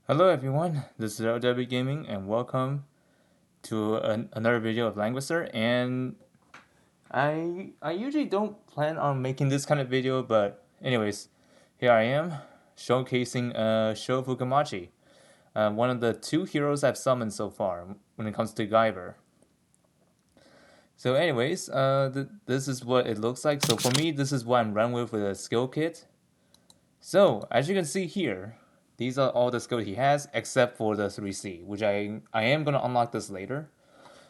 Hello everyone, this is LW Gaming and welcome to another video of Langrisser. And I usually don't plan on making this kind of video, but anyways, here I am showcasing Show Fukamachi, one of the two heroes I've summoned so far when it comes to Guyver. So anyways, this is what it looks like. So for me, this is what I'm running with a skill kit. So, as you can see here, these are all the skills he has except for the 3C, which I am going to unlock this later.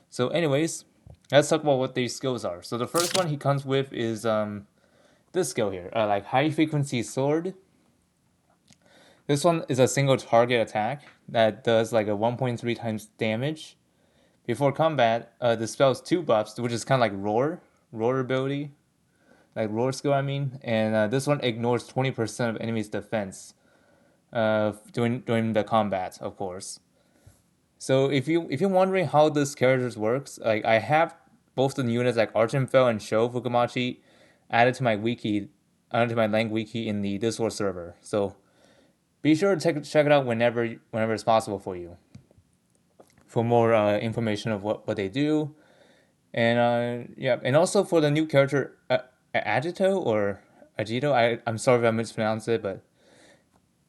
So anyways, let's talk about what these skills are. So the first one he comes with is this skill here, like high frequency sword. This one is a single target attack that does like a 1.3 times damage. Before combat, dispels two buffs, which is kind of like roar ability, like roar skill I mean, and this one ignores 20% of enemy's defense during the combat, of course. So if you're wondering how this character works, like I have both the units like Archenfell and Sho Fukamachi added to my wiki, added to my Lang wiki in the Discord server. So be sure to check it out whenever it's possible for you for more information of what they do. And yeah, and also for the new character Agito or Agito, I'm sorry if I mispronounced it, but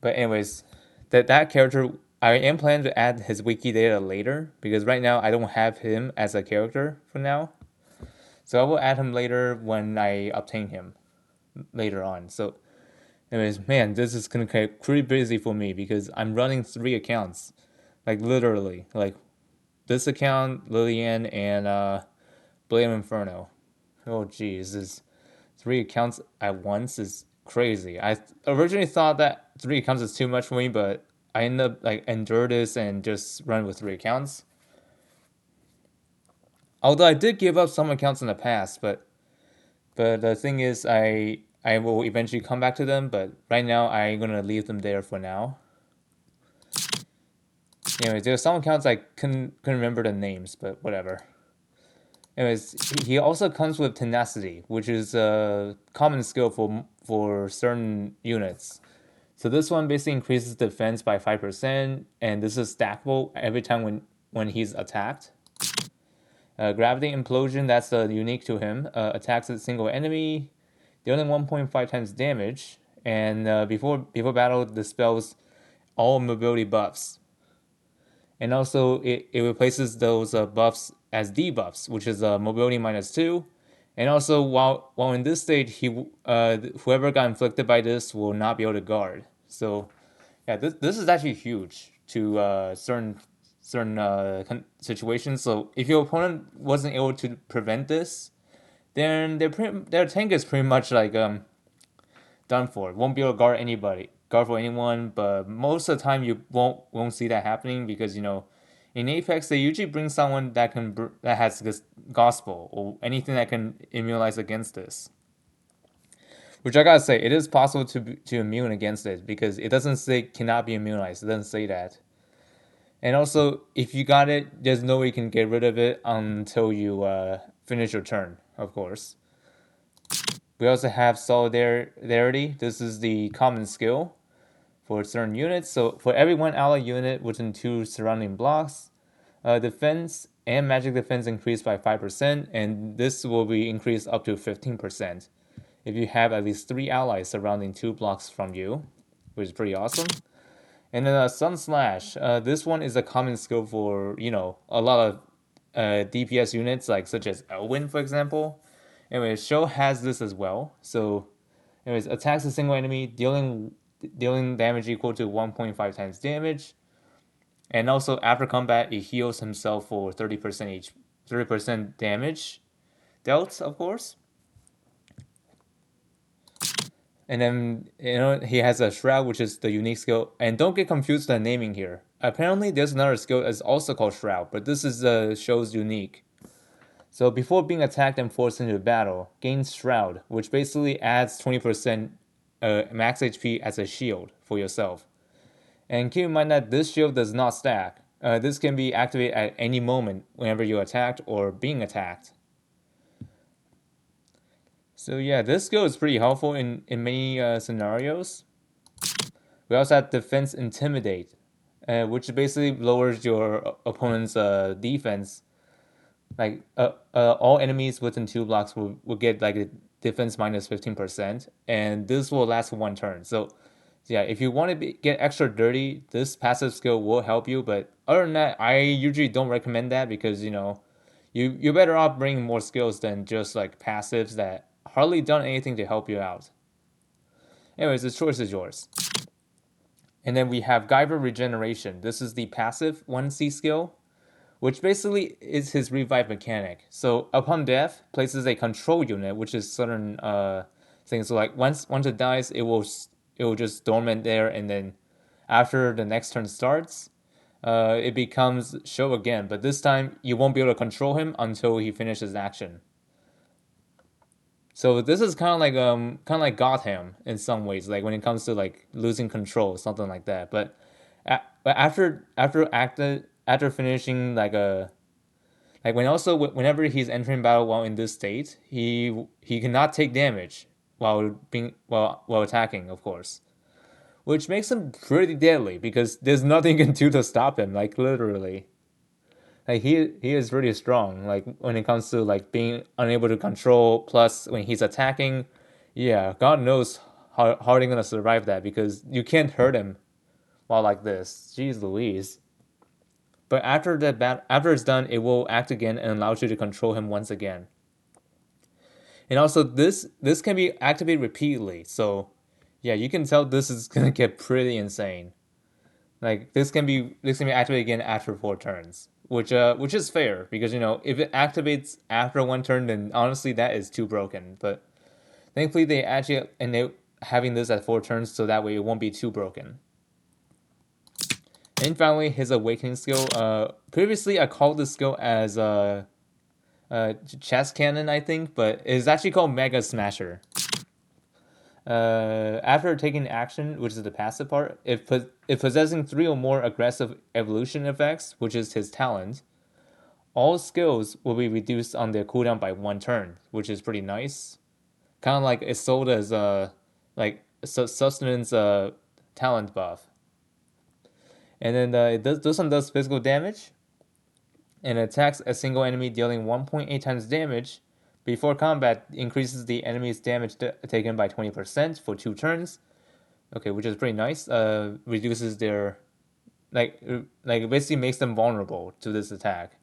anyways, that character I am planning to add his wiki data later because right now I don't have him as a character for now. So I will add him later when I obtain him later on. So anyways, man, this is gonna get pretty busy for me because I'm running three accounts. Like literally. Like this account, Lillian and Blame Inferno. Oh geez, this three accounts at once is crazy. I originally thought that three accounts is too much for me, but I ended up like endure this and just run with three accounts. Although I did give up some accounts in the past, but the thing is, I will eventually come back to them. But right now, I'm gonna leave them there for now. Anyways, there's some accounts I couldn't remember the names, but whatever. Anyways, he also comes with tenacity, which is a common skill for certain units. So this one basically increases defense by 5%, and this is stackable every time when he's attacked. Gravity Implosion, that's unique to him. Attacks a single enemy, dealing 1.5 times damage, and before battle dispels all mobility buffs. And also, it replaces those buffs as debuffs, which is mobility -2. And also, while in this state, whoever got inflicted by this will not be able to guard. So yeah, this is actually huge to certain situations. So if your opponent wasn't able to prevent this, then their tank is pretty much like done for. Won't be able to guard for anyone. But most of the time, you won't see that happening because in Apex they usually bring someone that has this gospel or anything that can immunize against this. Which I gotta say, it is possible to immune against it because it doesn't say cannot be immunized. It doesn't say that. And also, if you got it, there's no way you can get rid of it until you finish your turn, of course. We also have Solidarity. This is the common skill for certain units. So for every one ally unit within two surrounding blocks, defense and magic defense increase by 5%, and this will be increased up to 15% if you have at least three allies surrounding two blocks from you, which is pretty awesome. And then Sun Slash. This one is a common skill for a lot of DPS units, like such as Elwyn, for example. Anyways, Show has this as well. So, anyways, attacks a single enemy, dealing damage equal to 1.5 times damage, and also after combat, it heals himself for 30% damage dealt, of course. And then he has a shroud, which is the unique skill. And don't get confused with the naming here. Apparently, there's another skill that's also called shroud, but this is the show's unique. So before being attacked and forced into battle, gain shroud, which basically adds 20% max HP as a shield for yourself. And keep in mind that this shield does not stack. This can be activated at any moment whenever you're attacked or being attacked. So yeah, this skill is pretty helpful in many scenarios. We also have Defense Intimidate. which basically lowers your opponent's defense. Like all enemies within 2 blocks will get like a defense minus 15%, and this will last 1 turn. So yeah, if you want to get extra dirty, this passive skill will help you. But other than that, I usually don't recommend that because you're better off bringing more skills than just like passives that hardly done anything to help you out. Anyways, the choice is yours. And then we have Guyver Regeneration. This is the passive 1C skill, which basically is his revive mechanic. So upon death, places a control unit, which is certain things. So like once it dies, it will just dormant there, and then after the next turn starts, it becomes show again. But this time you won't be able to control him until he finishes action. So this is kind of like Gotham in some ways, like when it comes to like losing control, something like that. But after finishing like whenever he's entering battle while in this state, he cannot take damage while attacking, of course, which makes him pretty deadly because there's nothing you can do to stop him, like literally. Like he is really strong. Like when it comes to like being unable to control, plus when he's attacking, yeah, God knows how they're gonna survive that because you can't hurt him while like this. Jeez Louise. But after it's done, it will act again and allows you to control him once again. And also this can be activated repeatedly. So yeah, you can tell this is gonna get pretty insane. Like this can be activated again after 4 turns, which is fair because if it activates after 1 turn, then honestly that is too broken. But thankfully they actually enable having this at 4 turns, so that way it won't be too broken. And finally, his awakening skill. Previously I called this skill as chest cannon, I think, but it's actually called Mega Smasher. After taking action, which is the passive part, if possessing 3 or more aggressive evolution effects, which is his talent, all skills will be reduced on their cooldown by 1 turn, which is pretty nice. Kind of like Isolda's like sustenance talent buff. And then this one does physical damage and attacks a single enemy, dealing 1.8 times damage. Before combat, increases the enemy's damage taken by 20% for 2 turns. Okay, which is pretty nice. Reduces their like basically makes them vulnerable to this attack.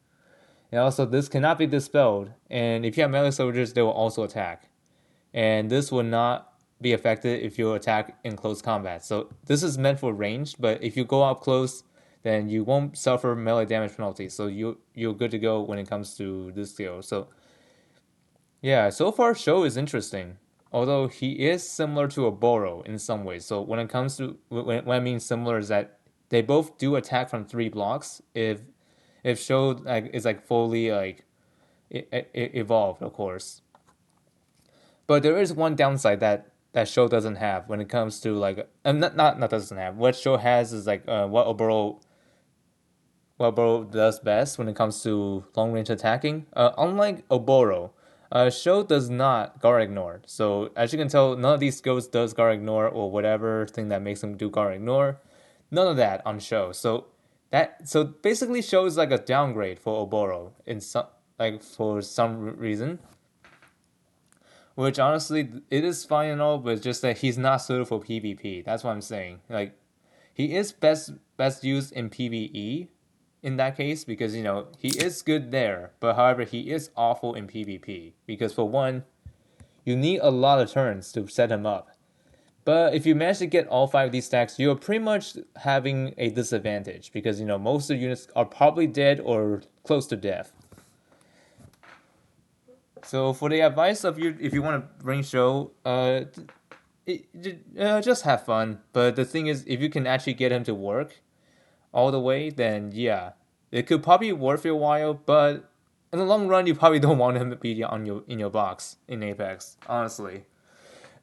And also, this cannot be dispelled. And if you have melee soldiers, they will also attack. And this will not be affected if you attack in close combat. So this is meant for ranged, but if you go up close, then you won't suffer melee damage penalty. So you're good to go when it comes to this skill. So yeah, so far show is interesting. Although he is similar to a Boro in some ways. So when it comes to when I mean similar is that they both do attack from 3 blocks. If show like is like fully like evolved, of course. But there is one downside that show doesn't have when it comes to like not doesn't have. What show has is like what Oboro does best when it comes to long range attacking. Unlike Oboro, Show does not guard ignore. So as you can tell, none of these skills does guard ignore or whatever thing that makes them do guard ignore. None of that on Show. So basically Show is like a downgrade for Oboro in some like for some reason. Which honestly it is fine and all, but it's just that he's not suited for PvP. That's what I'm saying. Like he is best used in PvE in that case because he is good there, but however he is awful in PvP because for one, you need a lot of turns to set him up. But if you manage to get all 5 of these stacks, you're pretty much having a disadvantage because most of the units are probably dead or close to death. So for the advice of you, if you want to bring Show, just have fun. But the thing is, if you can actually get him to work all the way, then yeah, it could probably be worth your while. But in the long run, you probably don't want him to be on in your box in Apex. Honestly,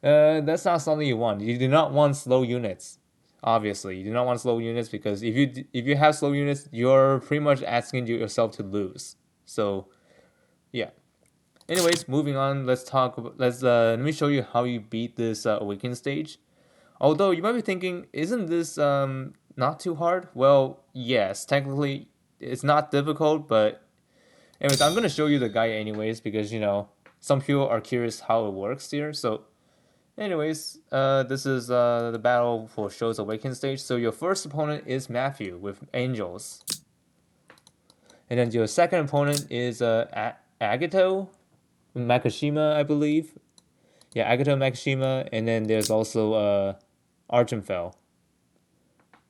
that's not something you want. You do not want slow units. Obviously, you do not want slow units because if you have slow units, you're pretty much asking yourself to lose. So yeah. Anyways, moving on. Let me show you how you beat this awakening stage. Although you might be thinking, isn't this not too hard. Well, yes, technically it's not difficult, but anyways, I'm gonna show you the guy anyways because some people are curious how it works here. So, anyways, this is the battle for Show's Awaken stage. So your first opponent is Matthew with Angels, and then your second opponent is Agato Makashima, I believe. Yeah, Agato Makashima, and then there's also Archenfell.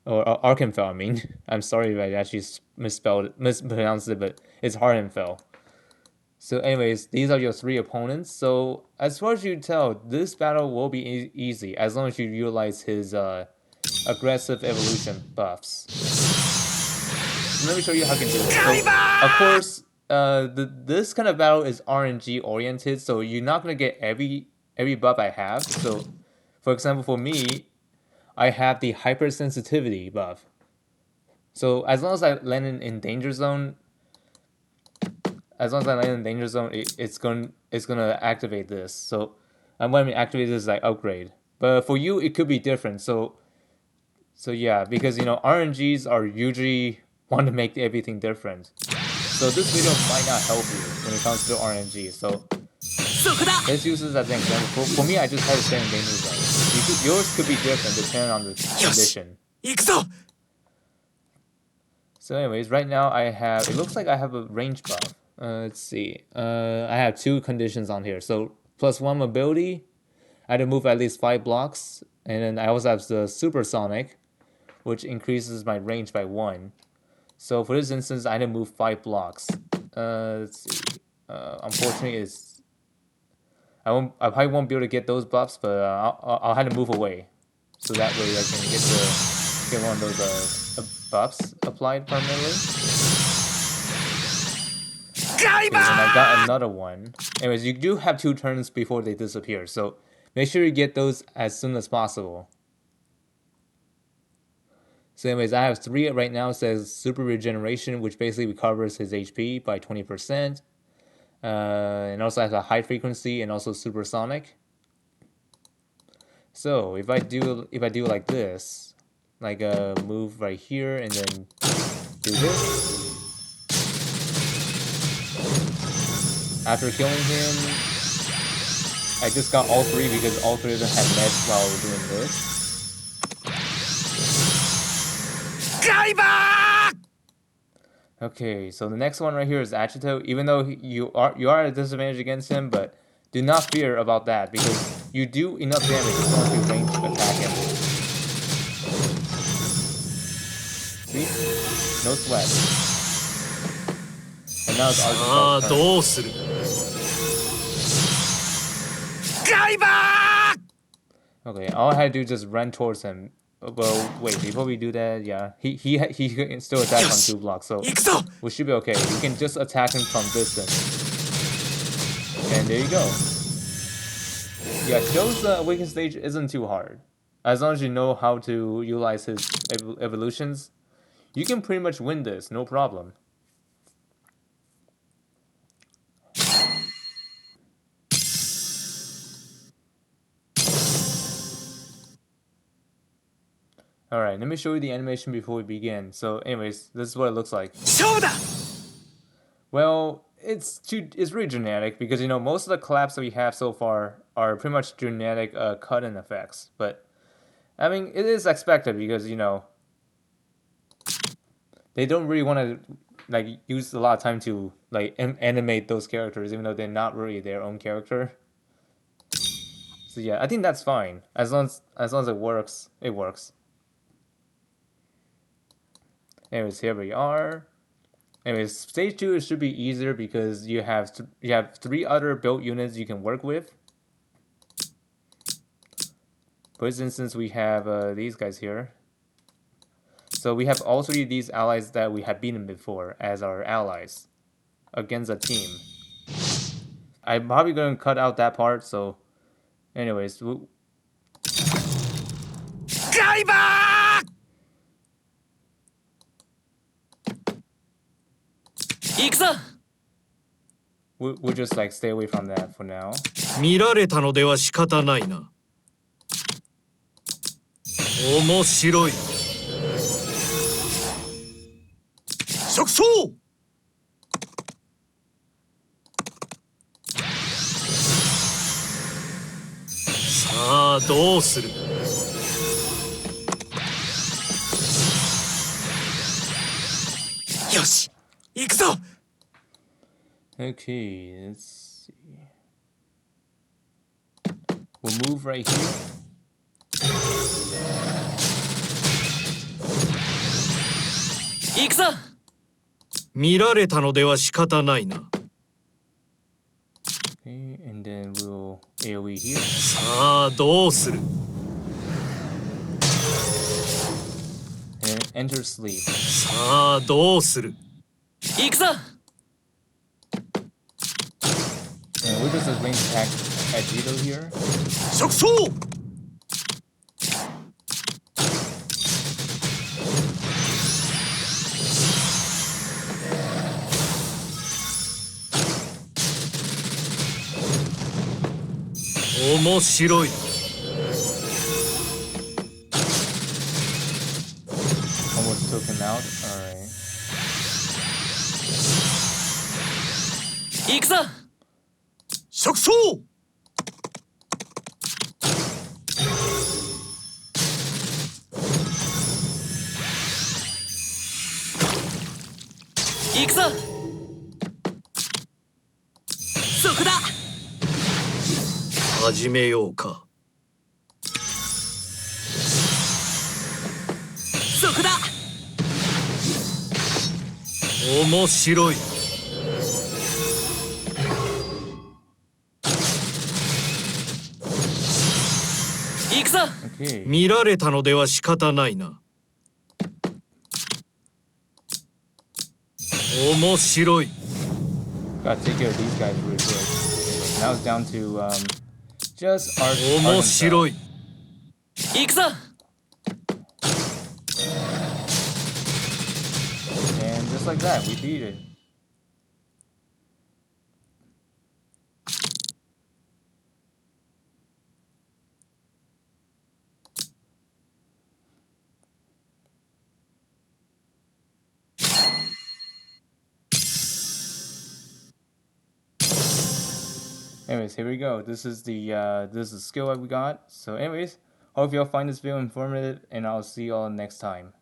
Or Archenfell, I mean. I'm sorry if I actually mispronounced it, but it's Hardenfell. So, anyways, these are your three opponents. So, as far as you tell, this battle will be easy as long as you utilize his aggressive evolution buffs. So let me show you how you can do it. So, of course, this kind of battle is RNG oriented, so you're not gonna get every buff I have. So, for example, for me, I have the hypersensitivity buff. So as long as I land in danger zone, it's gonna activate this. So and when we activate this, I upgrade. But for you, it could be different. So yeah, because RNGs are usually want to make everything different. So this video might not help you when it comes to RNG. So let's use this as an example. For me, I just had to stay in danger zone. Yours could be different depending on the condition. So anyways, right now it looks like I have a range buff. Let's see. I have two conditions on here. So +1 mobility, I had to move at least 5 blocks. And then I also have the supersonic, which increases my range by 1. So for this instance, I had to move 5 blocks. Let's see. Unfortunately, I probably won't be able to get those buffs, but I'll have to move away, so that way I can get one of those buffs applied permanently. Okay, and I got another one. Anyways, you do have 2 turns before they disappear, so make sure you get those as soon as possible. So anyways, I have 3 right now. It says Super Regeneration, which basically recovers his HP by 20%. And also has a high frequency and also supersonic. So if I do like this, like move right here and then do this. After killing him, I just got all 3 because all 3 of them had meds while doing this. Okay, so the next one right here is Agito. Even though you are at a disadvantage against him, but do not fear about that because you do enough damage as long as you range attack him. See? No sweat. And now it's Agito's turn. Okay, all I had to do is just run towards him. Well, wait, before we do that, yeah, he can still attack on 2 blocks, so we should be okay. We can just attack him from distance. And there you go. Yeah, Joe's Awaken stage isn't too hard. As long as you know how to utilize his evolutions, you can pretty much win this, no problem. Alright, let me show you the animation before we begin. So anyways, this is what it looks like. Well, it's really genetic because most of the collabs that we have so far are pretty much genetic cut-in effects. But I mean, it is expected because they don't really want to use a lot of time to animate those characters, even though they're not really their own character. So yeah, I think that's fine as long as it works. It works. Anyways, here we are. Anyways, stage 2 should be easier because you have 3 other built units you can work with. For instance, we have these guys here. So we have all 3 of these allies that we have beaten before as our allies against a team. I'm probably going to cut out that part, so anyways. We'll just stay away from that for now. 見られたのでは仕方ないな。面白い。食草。さあどうする。よし、行くぞ。Okay, let's see. We'll move right here. 行くぞ。見られたのでは仕方ないな。Okay, and then we'll AoE here. さあどうする。 And enter sleep. さあどうする。行くぞ。 And we'll just range attack at Jito here. 食草。面白い。 Almost took him out. Alright. 行くぞ。食草。行くぞ。そこだ。始めようか。そこだ。面白い。行くぞ。Okay. 見られたのでは仕方ないな。面白い。 Gotta take care of these guys real quick. Now it's down to just Art. 面白い。行くぞ。 And just like that, we beat it. Anyways, here we go. This is the skill that we got. So anyways, hope y'all find this video informative, and I'll see y'all next time.